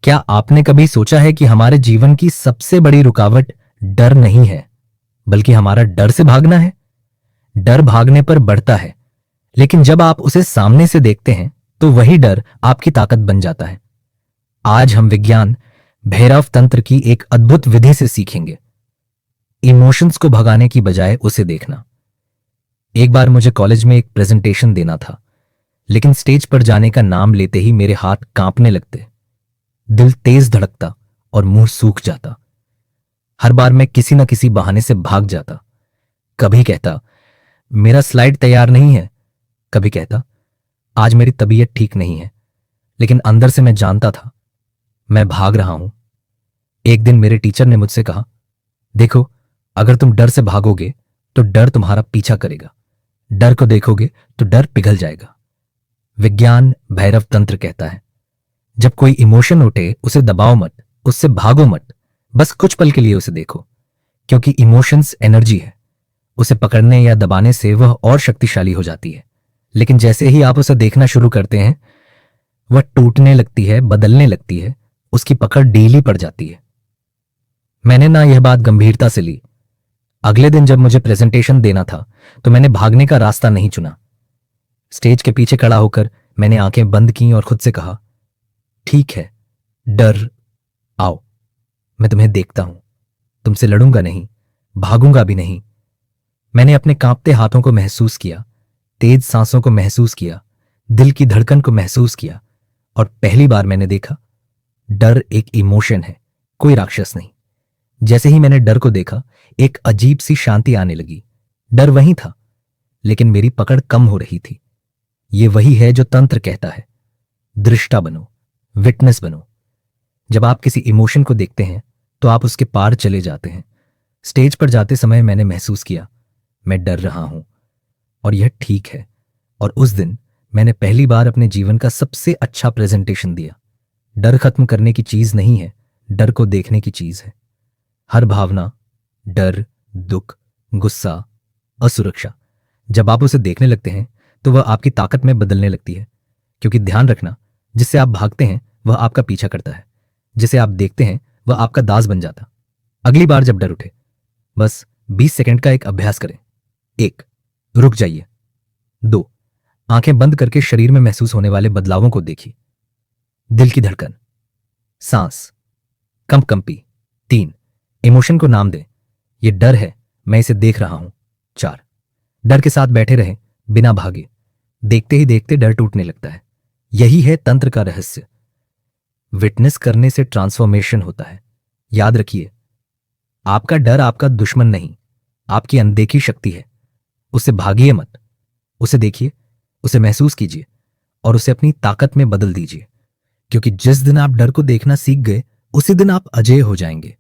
क्या आपने कभी सोचा है कि हमारे जीवन की सबसे बड़ी रुकावट डर नहीं है, बल्कि हमारा डर से भागना है? डर भागने पर बढ़ता है, लेकिन जब आप उसे सामने से देखते हैं तो वही डर आपकी ताकत बन जाता है। आज हम विज्ञान भैरव तंत्र की एक अद्भुत विधि से सीखेंगे, इमोशंस को भगाने की बजाय उसे देखना। एक बार मुझे कॉलेज में एक प्रेजेंटेशन देना था, लेकिन स्टेज पर जाने का नाम लेते ही मेरे हाथ कांपने लगते, दिल तेज धड़कता और मुंह सूख जाता। हर बार मैं किसी न किसी बहाने से भाग जाता। कभी कहता मेरा स्लाइड तैयार नहीं है, कभी कहता आज मेरी तबीयत ठीक नहीं है, लेकिन अंदर से मैं जानता था मैं भाग रहा हूं। एक दिन मेरे टीचर ने मुझसे कहा, देखो, अगर तुम डर से भागोगे तो डर तुम्हारा पीछा करेगा, डर को देखोगे तो डर पिघल जाएगा। विज्ञान भैरव तंत्र कहता है, जब कोई इमोशन उठे उसे दबाओ मत, उससे भागो मत, बस कुछ पल के लिए उसे देखो, क्योंकि इमोशंस एनर्जी है। उसे पकड़ने या दबाने से वह और शक्तिशाली हो जाती है, लेकिन जैसे ही आप उसे देखना शुरू करते हैं वह टूटने लगती है, बदलने लगती है, उसकी पकड़ ढीली पड़ जाती है। मैंने ना यह बात गंभीरता से ली। अगले दिन जब मुझे प्रेजेंटेशन देना था तो मैंने भागने का रास्ता नहीं चुना। स्टेज के पीछे खड़ा होकर मैंने आंखें बंद की और खुद से कहा, ठीक है डर, आओ, मैं तुम्हें देखता हूं, तुमसे लड़ूंगा नहीं, भागूंगा भी नहीं। मैंने अपने कांपते हाथों को महसूस किया, तेज सांसों को महसूस किया, दिल की धड़कन को महसूस किया, और पहली बार मैंने देखा डर एक इमोशन है, कोई राक्षस नहीं। जैसे ही मैंने डर को देखा एक अजीब सी शांति आने लगी। डर वहीं था, लेकिन मेरी पकड़ कम हो रही थी। ये वही है जो तंत्र कहता है, दृष्टा बनो, विटनेस बनो। जब आप किसी इमोशन को देखते हैं तो आप उसके पार चले जाते हैं। स्टेज पर जाते समय मैंने महसूस किया मैं डर रहा हूं और यह ठीक है, और उस दिन मैंने पहली बार अपने जीवन का सबसे अच्छा प्रेजेंटेशन दिया। डर खत्म करने की चीज नहीं है, डर को देखने की चीज है। हर भावना, डर, दुख, गुस्सा, असुरक्षा, जब आप उसे देखने लगते हैं तो वह आपकी ताकत में बदलने लगती है। क्योंकि ध्यान रखना, जिससे आप भागते हैं वह आपका पीछा करता है, जिसे आप देखते हैं वह आपका दास बन जाता। अगली बार जब डर उठे बस 20 सेकंड का एक अभ्यास करें। 1, रुक जाइए। 2, आंखें बंद करके शरीर में महसूस होने वाले बदलावों को देखिए, दिल की धड़कन, सांस, कंपकंपी। 3, इमोशन को नाम दें, यह डर है, मैं इसे देख रहा हूं। 4, डर के साथ बैठे रहें, बिना भागे। देखते ही देखते डर टूटने लगता है। यही है तंत्र का रहस्य। विटनेस करने से ट्रांसफॉर्मेशन होता है। याद रखिए, आपका डर आपका दुश्मन नहीं, आपकी अनदेखी शक्ति है। उसे भागिए मत, उसे देखिए, उसे महसूस कीजिए और उसे अपनी ताकत में बदल दीजिए। क्योंकि जिस दिन आप डर को देखना सीख गए उसी दिन आप अजेय हो जाएंगे।